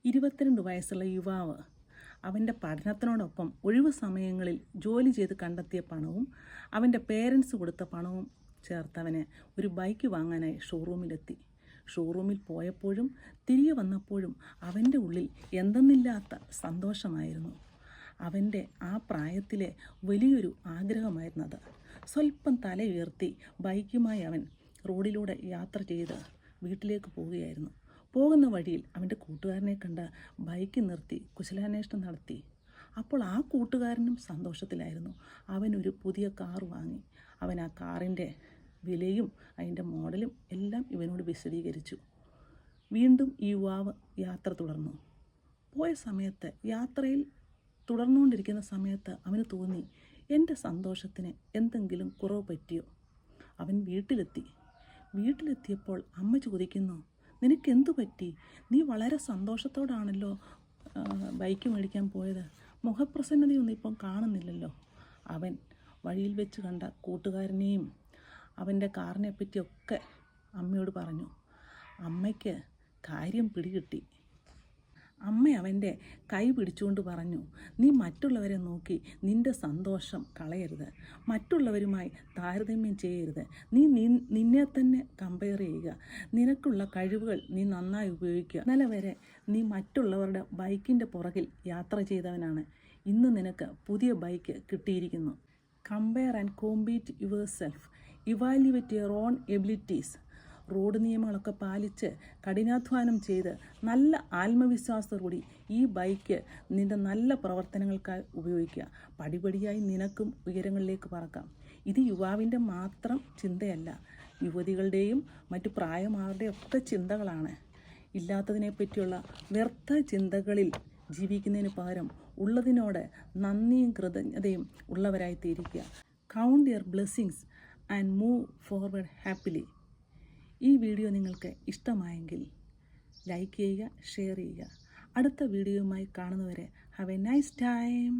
22 വയസ്സുള്ള യുവാവ് അവൻ്റെ പഠനത്തിനോടൊപ്പം ഒഴിവ് സമയങ്ങളിൽ ജോലി ചെയ്ത് കണ്ടെത്തിയ പണവും അവൻ്റെ പേരൻസ് കൊടുത്ത പണവും ചേർത്തവന് ഒരു ബൈക്ക് വാങ്ങാനായി ഷോറൂമിലെത്തി. ഷോറൂമിൽ പോയപ്പോഴും തിരികെ വന്നപ്പോഴും അവൻ്റെ ഉള്ളിൽ എന്തെന്നില്ലാത്ത സന്തോഷമായിരുന്നു. അവൻ്റെ ആ പ്രായത്തിലെ വലിയൊരു ആഗ്രഹമായിരുന്നത്. സ്വല്പം തല ഉയർത്തി ബൈക്കുമായി അവൻ റോഡിലൂടെ യാത്ര ചെയ്ത് വീട്ടിലേക്ക് പോവുകയായിരുന്നു. പോകുന്ന വഴിയിൽ അവൻ്റെ കൂട്ടുകാരനെ കണ്ട് ബൈക്ക് നിർത്തി കുശലാന്വേഷണം നടത്തി. അപ്പോൾ ആ കൂട്ടുകാരനും സന്തോഷത്തിലായിരുന്നു. അവനൊരു പുതിയ കാർ വാങ്ങി. അവൻ ആ കാറിൻ്റെ വിലയും അതിൻ്റെ മോഡലും എല്ലാം ഇവനോട് വിശദീകരിച്ചു. വീണ്ടും ഈ യുവാവ് യാത്ര തുടർന്നു. പോയ സമയത്ത് യാത്രയിൽ തുടർന്നുകൊണ്ടിരിക്കുന്ന സമയത്ത് അവന് തോന്നി, എൻ്റെ സന്തോഷത്തിന് എന്തെങ്കിലും കുറവ് പറ്റിയോ. അവൻ വീട്ടിലെത്തിയപ്പോൾ അമ്മ ചോദിക്കുന്നു, നിനക്കെന്തു പറ്റി? നീ വളരെ സന്തോഷത്തോടാണല്ലോ ബൈക്ക് മേടിക്കാൻ പോയത്. മുഖപ്രസന്നതയൊന്നും ഇപ്പം കാണുന്നില്ലല്ലോ. അവൻ വഴിയിൽ വെച്ച് കണ്ട കൂട്ടുകാരനെയും അവൻ്റെ കാറിനെ പറ്റിയൊക്കെ അമ്മയോട് പറഞ്ഞു. അമ്മയ്ക്ക് കാര്യം പിടികിട്ടി. അമ്മ അവൻ്റെ കൈ പിടിച്ചുകൊണ്ട് പറഞ്ഞു, നീ മറ്റുള്ളവരെ നോക്കി നിൻ്റെ സന്തോഷം കളയരുത്. മറ്റുള്ളവരുമായി താരതമ്യം ചെയ്യരുത്. നീ നിന്നെ തന്നെ കമ്പയർ ചെയ്യുക. നിനക്കുള്ള കഴിവുകൾ നീ നന്നായി ഉപയോഗിക്കുക. ഇന്നലെ വരെ നീ മറ്റുള്ളവരുടെ ബൈക്കിൻ്റെ പുറകിൽ യാത്ര ചെയ്തവനാണ്. ഇന്ന് നിനക്ക് പുതിയ ബൈക്ക് കിട്ടിയിരിക്കുന്നു. Compare and compete yourself. Evaluate your own abilities. Road നിയമങ്ങളൊക്കെ പാലിച്ച് കഠിനാധ്വാനം ചെയ്ത് നല്ല ആത്മവിശ്വാസത്തോടുകൂടി ഈ ബൈക്ക് നിൻ്റെ നല്ല പ്രവർത്തനങ്ങൾക്കായി ഉപയോഗിക്കുക. പടിപടിയായി നിനക്കും ഉയരങ്ങളിലേക്ക് പറക്കാം. ഇത് യുവാവിൻ്റെ മാത്രം ചിന്തയല്ല, യുവതികളുടെയും മറ്റു പ്രായമാരുടെയും ഒക്കെ ചിന്തകളാണ്. ഇല്ലാത്തതിനെ പറ്റിയുള്ള വ്യർത്ഥ ചിന്തകളിൽ ജീവിക്കുന്നതിന് പകരം ഉള്ളതിനോട് നന്ദിയും കൃതജ്ഞതയും ഉള്ളവരായി തീരുക. Count your blessings and move forward happily. ഈ വീഡിയോ നിങ്ങൾക്ക് ഇഷ്ടമായെങ്കിൽ ലൈക്ക് ചെയ്യുക, ഷെയർ ചെയ്യുക. അടുത്ത വീഡിയോയുമായി കാണുന്നവരെ ഹാവ് എ നൈസ് ടൈം.